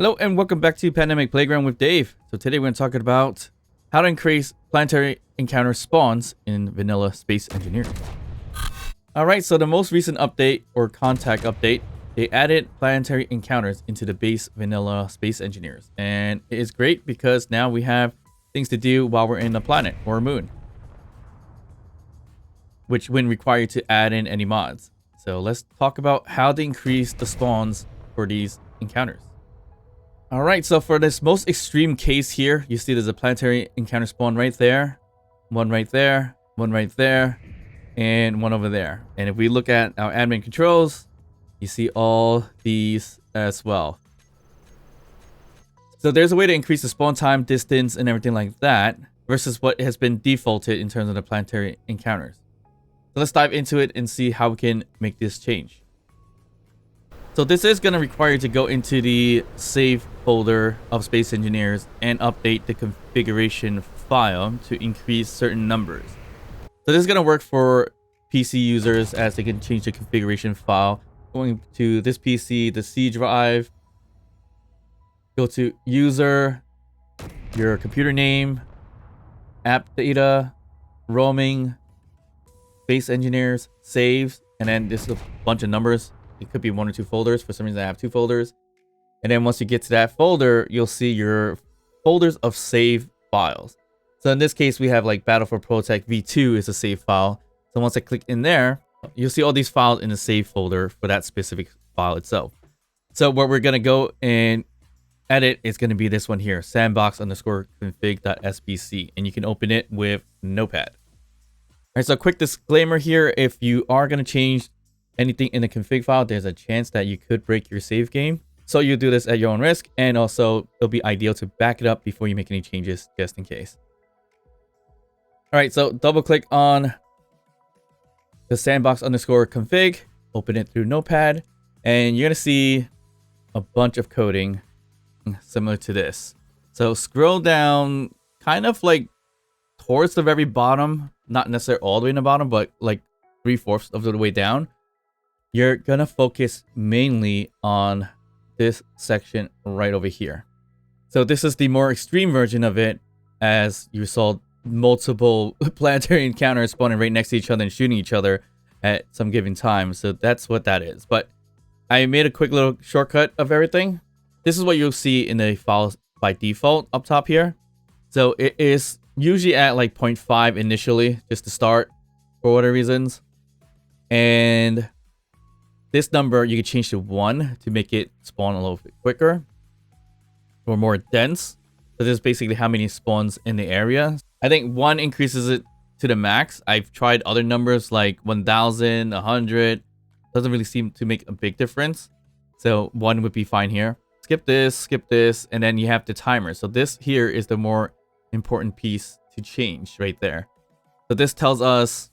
Hello and welcome back to Pandemic Playground with Dave. So today we're going to talk about how to increase planetary encounter spawns in vanilla Space Engineering. Alright, so the most recent update or contact update, they added planetary encounters into the base vanilla Space Engineers. And it is great because now we have things to do while we're in a planet or a moon, which wouldn't require you to add in any mods. So let's talk about how to increase the spawns for these encounters. Alright, so for this most extreme case here, you see there's a planetary encounter spawn right there, one right there, one right there, and one over there. And if we look at our admin controls, you see all these as well. So there's a way to increase the spawn time, distance, and everything like that versus what has been defaulted in terms of the planetary encounters. So let's dive into it and see how we can make this change. So this is going to require you to go into the save folder of Space Engineers and update the configuration file to increase certain numbers. So this is going to work for PC users as they can change the configuration file. Going to this PC, the C drive, go to user, your computer name, app data, roaming, Space Engineers, saves, and then this is a bunch of numbers. It could be one or two folders. For some reason, I have two folders. And then once you get to that folder, you'll see your folders of save files. So in this case, we have like Battle for Protect V2 is a save file. So once I click in there, you'll see all these files in the save folder for that specific file itself. So what we're going to go and edit is going to be this one here, sandbox_config.sbc. And you can open it with Notepad. All right, so a quick disclaimer here. If you are going to change anything in the config file, there's a chance that you could break your save game. So you do this at your own risk, and also it'll be ideal to back it up before you make any changes just in case. All right, so double click on the sandbox_config, open it through Notepad, and you're gonna see a bunch of coding similar to this. So scroll down kind of like towards the very bottom, not necessarily all the way in the bottom, but like 3/4 of the way down. You're gonna focus mainly on this section right over here. So this is the more extreme version of it, as you saw multiple planetary encounters spawning right next to each other and shooting each other at some given time. So that's what that is. But I made a quick little shortcut of everything. This is what you'll see in the files by default up top here. So it is usually at like 0.5 initially, just to start for whatever reasons. And this number you can change to 1 to make it spawn a little bit quicker or more dense. So this is basically how many spawns in the area. I think 1 increases it to the max. I've tried other numbers like 1,000, 100. Doesn't really seem to make a big difference. So 1 would be fine here. Skip this, and then you have the timer. So this here is the more important piece to change right there. So this tells us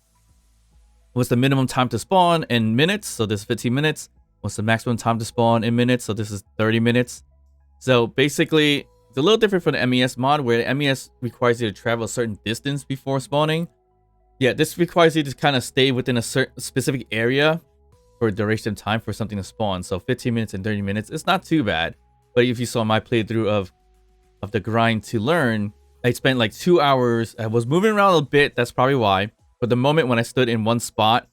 what's the minimum time to spawn in minutes. So this is 15 minutes. What's the maximum time to spawn in minutes? So this is 30 minutes. So basically, it's a little different from the MES mod, where the MES requires you to travel a certain distance before spawning. Yeah, this requires you to kind of stay within a certain specific area for a duration of time for something to spawn. So 15 minutes and 30 minutes, it's not too bad. But if you saw my playthrough of the grind to learn, I spent like 2 hours. I was moving around a bit. That's probably why. But the moment when I stood in one spot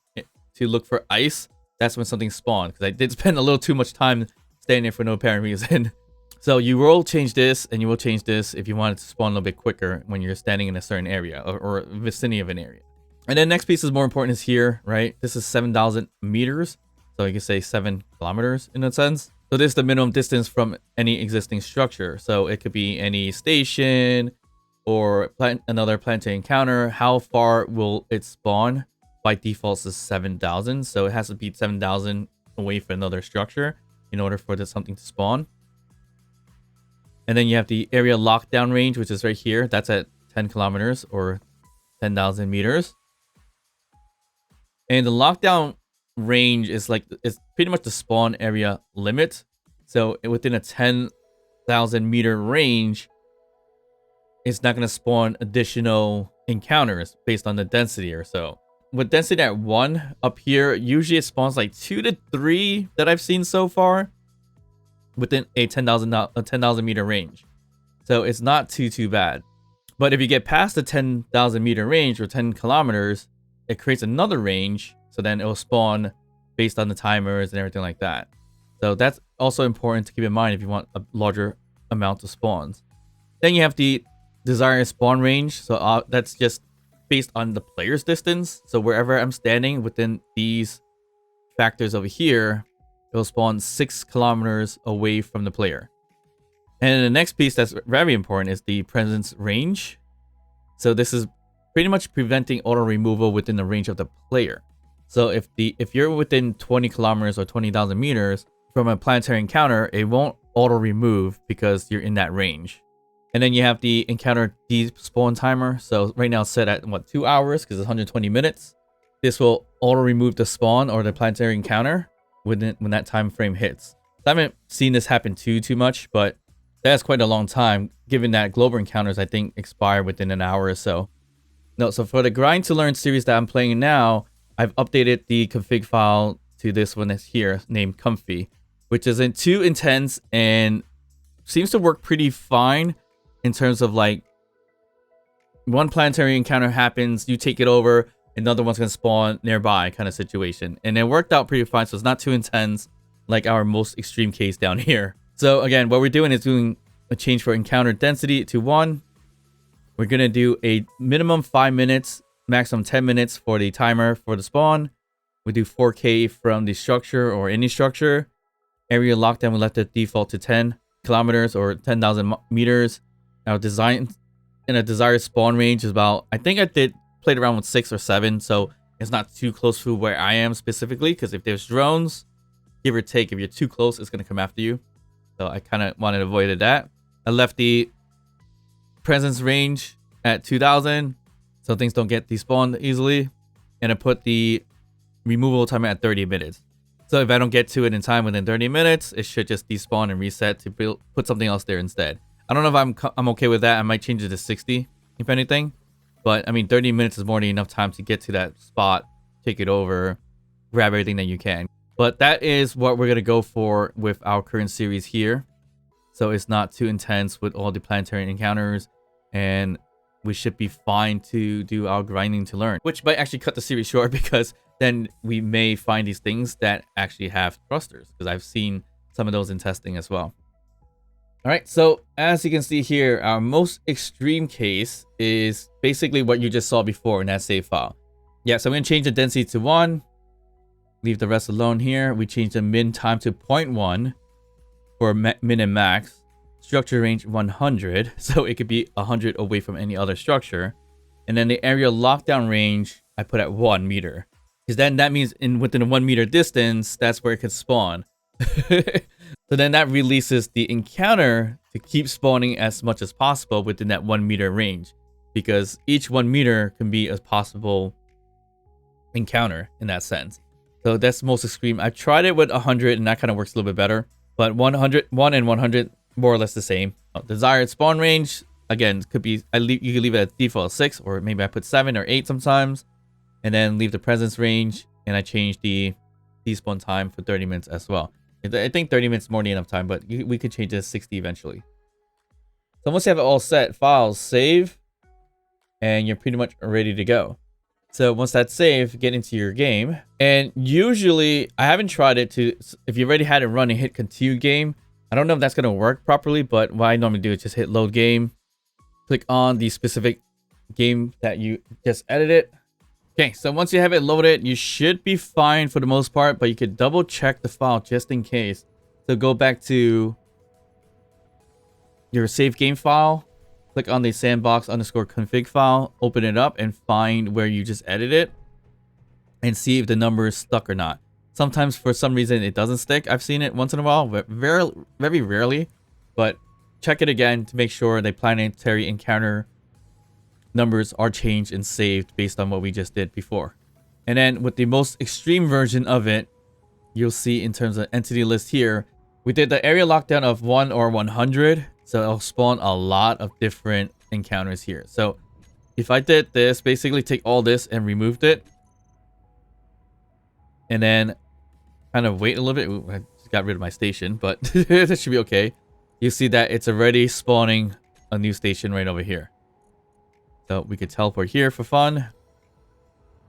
to look for ice, that's when something spawned. Because I did spend a little too much time staying there for no apparent reason. So you will change this and you will change this if you want it to spawn a little bit quicker when you're standing in a certain area or vicinity of an area. And then next piece is more important is here, right? This is 7,000 meters. So you can say 7 kilometers in a sense. So this is the minimum distance from any existing structure. So it could be any station or another planetary encounter. How far will it spawn? By default is 7,000. So it has to be 7,000 away from another structure in order for this something to spawn. And then you have the area lockdown range, which is right here. That's at 10 kilometers or 10,000 meters. And the lockdown range is like, it's pretty much the spawn area limit. So within a 10,000 meter range, it's not going to spawn additional encounters based on the density or so. With density at 1 up here, usually it spawns like 2 to 3 that I've seen so far. within a 10,000 meter range. So it's not too bad. But if you get past the 10,000 meter range or 10 kilometers, it creates another range. So then it will spawn based on the timers and everything like that. So that's also important to keep in mind if you want a larger amount of spawns. Then you have the desired spawn range. So that's just based on the player's distance. So wherever I'm standing within these factors over here, it will spawn 6 kilometers away from the player. And the next piece that's very important is the presence range. So this is pretty much preventing auto removal within the range of the player. So if you're within 20 kilometers or 20,000 meters from a planetary encounter, it won't auto remove because you're in that range. And then you have the encounter despawn timer. So right now it's set at 2 hours because it's 120 minutes. This will auto remove the spawn or the planetary encounter when that time frame hits. I haven't seen this happen too much, but that's quite a long time given that global encounters I think expire within an hour or so. No, so for the grind to learn series that I'm playing now, I've updated the config file to this one that's here named Comfy, which isn't too intense and seems to work pretty fine in terms of like one planetary encounter happens, you take it over, another one's gonna spawn nearby kind of situation. And it worked out pretty fine, so it's not too intense like our most extreme case down here. So again, what we're doing is doing a change for encounter density to 1. We're gonna do a minimum 5 minutes, maximum 10 minutes for the timer for the spawn. We do 4K from the structure or any structure. Area lockdown, we left the default to 10 kilometers or 10,000 meters. Our design in a desired spawn range is about, I think I played around with 6 or 7, so it's not too close to where I am specifically, because if there's drones, give or take, if you're too close, it's going to come after you. So I kind of wanted to avoid that. I left the presence range at 2,000, so things don't get despawned easily. And I put the removal timer at 30 minutes. So if I don't get to it in time within 30 minutes, it should just despawn and reset to put something else there instead. I don't know if I'm okay with that. I might change it to 60, if anything. But I mean, 30 minutes is more than enough time to get to that spot, take it over, grab everything that you can. But that is what we're going to go for with our current series here. So it's not too intense with all the planetary encounters. And we should be fine to do our grinding to learn. Which might actually cut the series short because then we may find these things that actually have thrusters. Because I've seen some of those in testing as well. Alright, so as you can see here, our most extreme case is basically what you just saw before in that save file. Yeah, so I'm going to change the density to 1. Leave the rest alone here. We change the min time to 0.1 for min and max. Structure range 100, so it could be 100 away from any other structure. And then the area lockdown range, I put at 1 meter. Because then that means within a 1 meter distance, that's where it can spawn. So then that releases the encounter to keep spawning as much as possible within that 1 meter range. Because each 1 meter can be a possible encounter in that sense. So that's most extreme. I've tried it with 100 and that kind of works a little bit better. But 1 and 100, more or less the same. Desired spawn range, again, could be, you could leave it at default 6, or maybe I put 7 or 8 sometimes. And then leave the presence range, and I change the despawn time for 30 minutes as well. I think 30 minutes is more than enough time, but we could change it to 60 eventually. So once you have it all set, files, save, and you're pretty much ready to go. So once that's saved, get into your game. And usually, I haven't tried it if you already had it run and hit continue game, I don't know if that's going to work properly, but what I normally do is just hit load game, click on the specific game that you just edited. Okay, so once you have it loaded, you should be fine for the most part, but you could double check the file just in case. So go back to your save game file, click on the sandbox_config file, open it up and find where you just edited and see if the number is stuck or not. Sometimes for some reason it doesn't stick. I've seen it once in a while, but very rarely. But check it again to make sure the planetary encounter numbers are changed and saved based on what we just did before. And then with the most extreme version of it, you'll see in terms of entity list here, we did the area lockdown of 1 or 100. So it'll spawn a lot of different encounters here. So if I did this, basically take all this and removed it. And then kind of wait a little bit. Ooh, I just got rid of my station, but that should be okay. You see that it's already spawning a new station right over here. So we could teleport here for fun.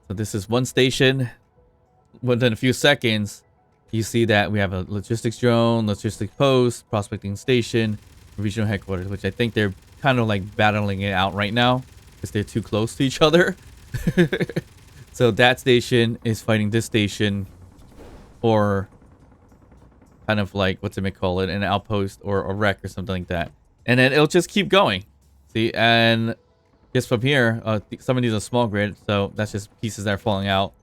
So this is one station. Within a few seconds, you see that we have a logistics drone, logistics post, prospecting station, regional headquarters, which I think they're kind of like battling it out right now because they're too close to each other. So that station is fighting this station, or kind of like, what's it may call it, an outpost or a wreck or something like that. And then it'll just keep going. See, and just from here, some of these are small grid, so that's just pieces that are falling out.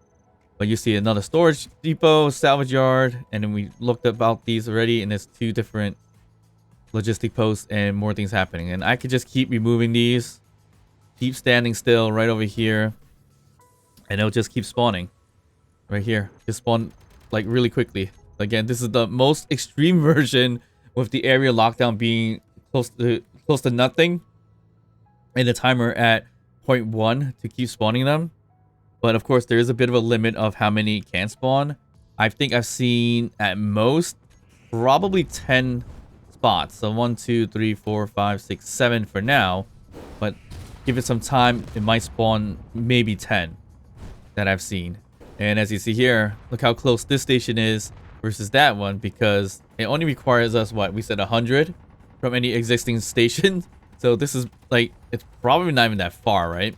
But you see another storage depot, salvage yard, and then we looked about these already, and there's 2 different logistic posts and more things happening. And I could just keep removing these, keep standing still right over here, and it'll just keep spawning right here. Just spawn like really quickly. Again, this is the most extreme version, with the area lockdown being close to nothing, and the timer at 0.1 to keep spawning them. But of course, there is a bit of a limit of how many can spawn. I think I've seen at most probably 10 spots. So 1, 2, 3, 4, 5, 6, 7 for now. But give it some time, it might spawn maybe 10 that I've seen. And as you see here, look how close this station is versus that one, because it only requires us, what, we said 100 from any existing station. So this is like, it's probably not even that far, right?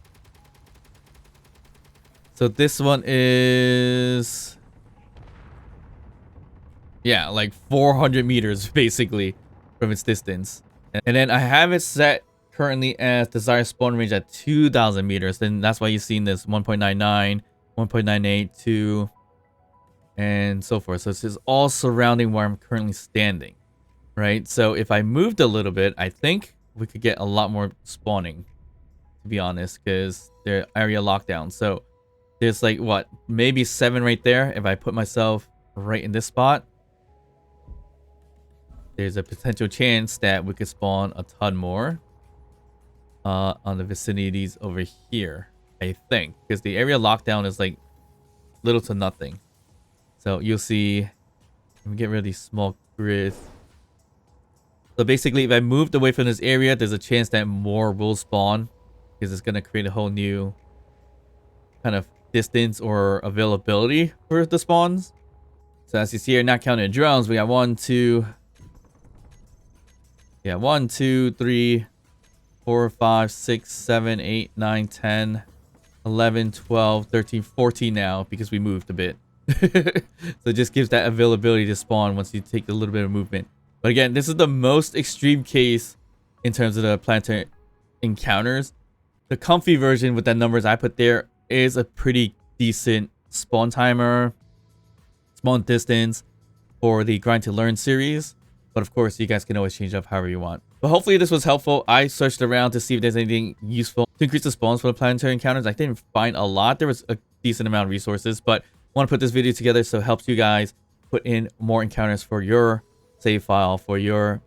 So this one is, yeah, like 400 meters basically from its distance. And then I have it set currently as desired spawn range at 2,000 meters. Then that's why you've seen this 1.99, 1.98, 2, and so forth. So this is all surrounding where I'm currently standing, right? So if I moved a little bit, I think we could get a lot more spawning, to be honest, because they're area lockdown. So there's like, what, maybe 7 right there. If I put myself right in this spot, there's a potential chance that we could spawn a ton more on the vicinities over here, I think, because the area lockdown is like little to nothing. So you'll see, let me get rid of these small grids. So basically, if I moved away from this area, there's a chance that more will spawn, because it's going to create a whole new kind of distance or availability for the spawns. So as you see here, not counting drones, we got 1, 2, 3, 4, 5, 6, 7, 8, 9, 10, 11, 12, 13, 14 now, because we moved a bit. So it just gives that availability to spawn once you take a little bit of movement. But again, this is the most extreme case in terms of the planetary encounters. The comfy version with the numbers I put there is a pretty decent spawn timer, spawn distance for the Grind to Learn series. But of course, you guys can always change up however you want. But hopefully this was helpful. I searched around to see if there's anything useful to increase the spawns for the planetary encounters. I didn't find a lot. There was a decent amount of resources, but I want to put this video together so it helps you guys put in more encounters for your save file, for your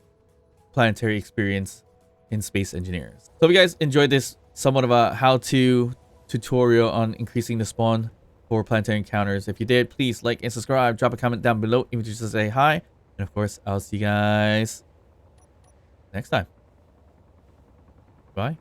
planetary experience in Space Engineers. So if you guys enjoyed this somewhat of a how-to tutorial on increasing the spawn for planetary encounters, if you did, please like and subscribe, drop a comment down below even just to say hi, and of course I'll see you guys next time. Bye.